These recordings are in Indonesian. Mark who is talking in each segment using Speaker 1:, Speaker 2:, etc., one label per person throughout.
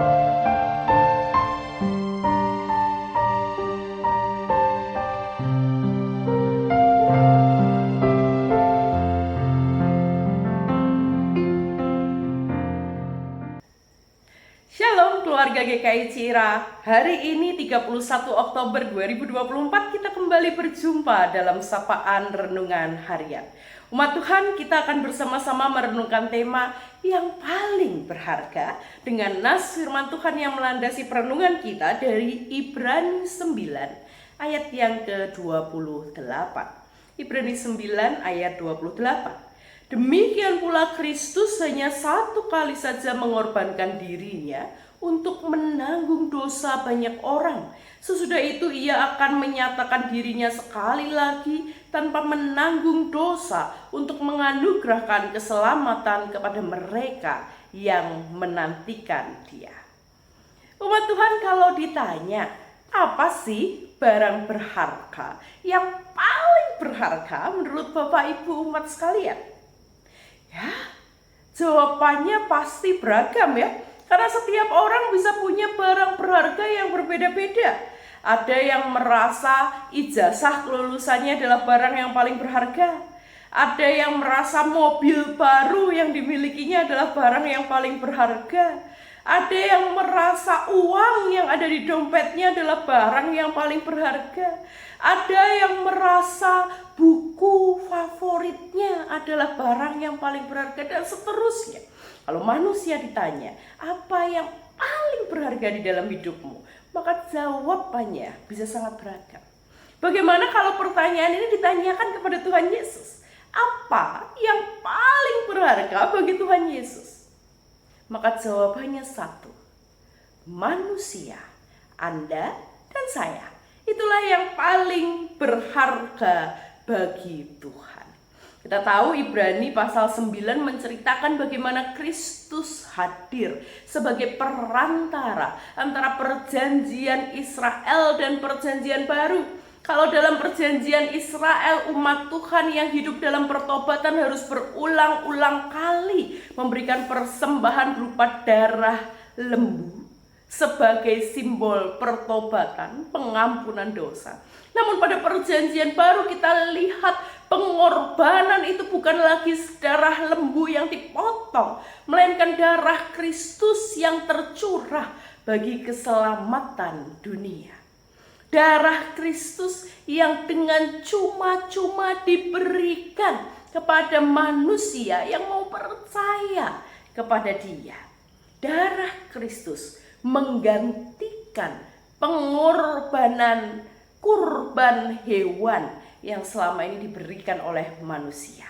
Speaker 1: Shalom keluarga GKI Cira. Hari ini 31 Oktober 2024 kita kembali berjumpa dalam sapaan renungan harian. Umat Tuhan, kita akan bersama-sama merenungkan tema yang paling berharga dengan nas firman Tuhan yang melandasi perenungan kita dari Ibrani 9 ayat yang ke-28. Ibrani 9 ayat 28. Demikian pula Kristus hanya satu kali saja mengorbankan dirinya untuk menanggung dosa banyak orang. Sesudah itu ia akan menyatakan dirinya sekali lagi tanpa menanggung dosa untuk menganugerahkan keselamatan kepada mereka yang menantikan Dia. Umat Tuhan, kalau ditanya, apa sih barang berharga yang paling berharga menurut Bapak Ibu umat sekalian? Ya, jawabannya pasti beragam ya. Karena setiap orang bisa punya barang berharga yang berbeda-beda. Ada yang merasa ijazah kelulusannya adalah barang yang paling berharga. Ada yang merasa mobil baru yang dimilikinya adalah barang yang paling berharga. Ada yang merasa uang yang ada di dompetnya adalah barang yang paling berharga. Ada yang merasa buku favoritnya adalah barang yang paling berharga, dan seterusnya. Kalau manusia ditanya, apa yang paling berharga di dalam hidupmu? Maka jawabannya bisa sangat beragam. Bagaimana kalau pertanyaan ini ditanyakan kepada Tuhan Yesus? Apa yang paling berharga bagi Tuhan Yesus? Maka jawabannya satu, manusia, Anda dan saya. Itulah yang paling berharga bagi Tuhan. Kita tahu Ibrani pasal 9 menceritakan bagaimana Kristus hadir sebagai perantara antara perjanjian Israel dan perjanjian baru. Kalau dalam perjanjian Israel, umat Tuhan yang hidup dalam pertobatan harus berulang-ulang kali memberikan persembahan berupa darah lembu sebagai simbol pertobatan, pengampunan dosa. Namun pada perjanjian baru kita lihat pengorbanan itu bukan lagi darah lembu yang dipotong, melainkan darah Kristus yang tercurah bagi keselamatan dunia. Darah Kristus yang dengan cuma-cuma diberikan kepada manusia yang mau percaya kepada Dia. Darah Kristus menggantikan pengorbanan kurban hewan yang selama ini diberikan oleh manusia.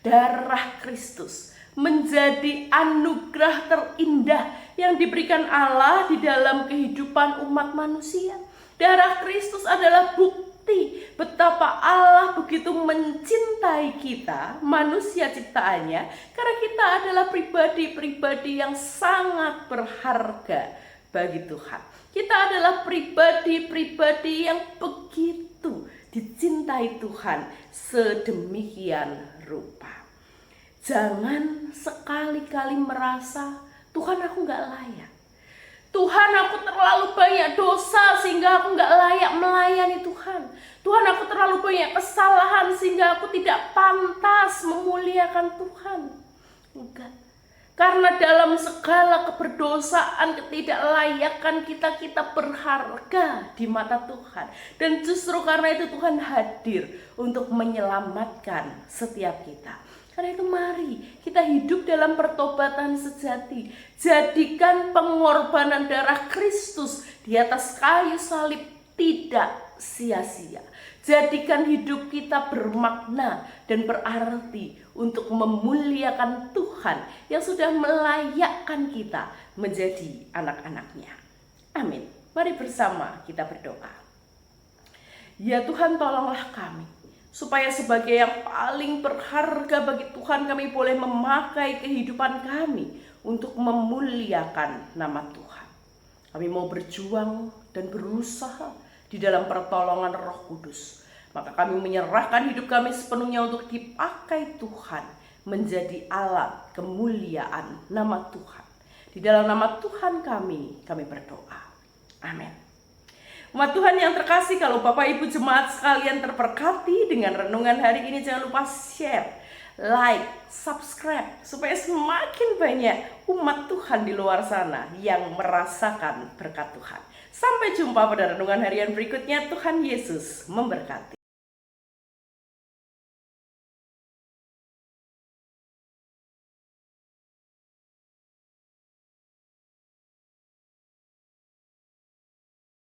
Speaker 1: Darah Kristus menjadi anugerah terindah yang diberikan Allah di dalam kehidupan umat manusia. Darah Kristus adalah bukti betapa Allah begitu mencintai kita, manusia ciptaannya, karena kita adalah pribadi-pribadi yang sangat berharga bagi Tuhan. Kita adalah pribadi-pribadi yang begitu dicintai Tuhan sedemikian rupa. Jangan sekali-kali merasa, Tuhan aku gak layak. Tuhan aku terlalu banyak dosa sehingga aku gak layak melayani Tuhan. Tuhan aku terlalu banyak kesalahan sehingga aku tidak pantas memuliakan Tuhan. Enggak. Karena dalam segala keberdosaan, ketidaklayakan kita berharga di mata Tuhan. Dan justru karena itu Tuhan hadir untuk menyelamatkan setiap kita. Karena itu mari kita hidup dalam pertobatan sejati. Jadikan pengorbanan darah Kristus di atas kayu salib tidak sia-sia. Jadikan hidup kita bermakna dan berarti untuk memuliakan Tuhan yang sudah melayakkan kita menjadi anak-anaknya. Amin. Mari bersama kita berdoa. Ya Tuhan, tolonglah kami supaya sebagai yang paling berharga bagi Tuhan, kami boleh memakai kehidupan kami untuk memuliakan nama Tuhan. Kami mau berjuang dan berusaha di dalam pertolongan Roh Kudus. Maka kami menyerahkan hidup kami sepenuhnya untuk dipakai Tuhan menjadi alat kemuliaan nama Tuhan. Di dalam nama Tuhan kami berdoa. Amin. Umat Tuhan yang terkasih, kalau Bapak Ibu jemaat sekalian terberkati dengan renungan hari ini, jangan lupa share, like, subscribe, supaya semakin banyak umat Tuhan di luar sana yang merasakan berkat Tuhan. Sampai jumpa pada renungan harian berikutnya. Tuhan Yesus memberkati.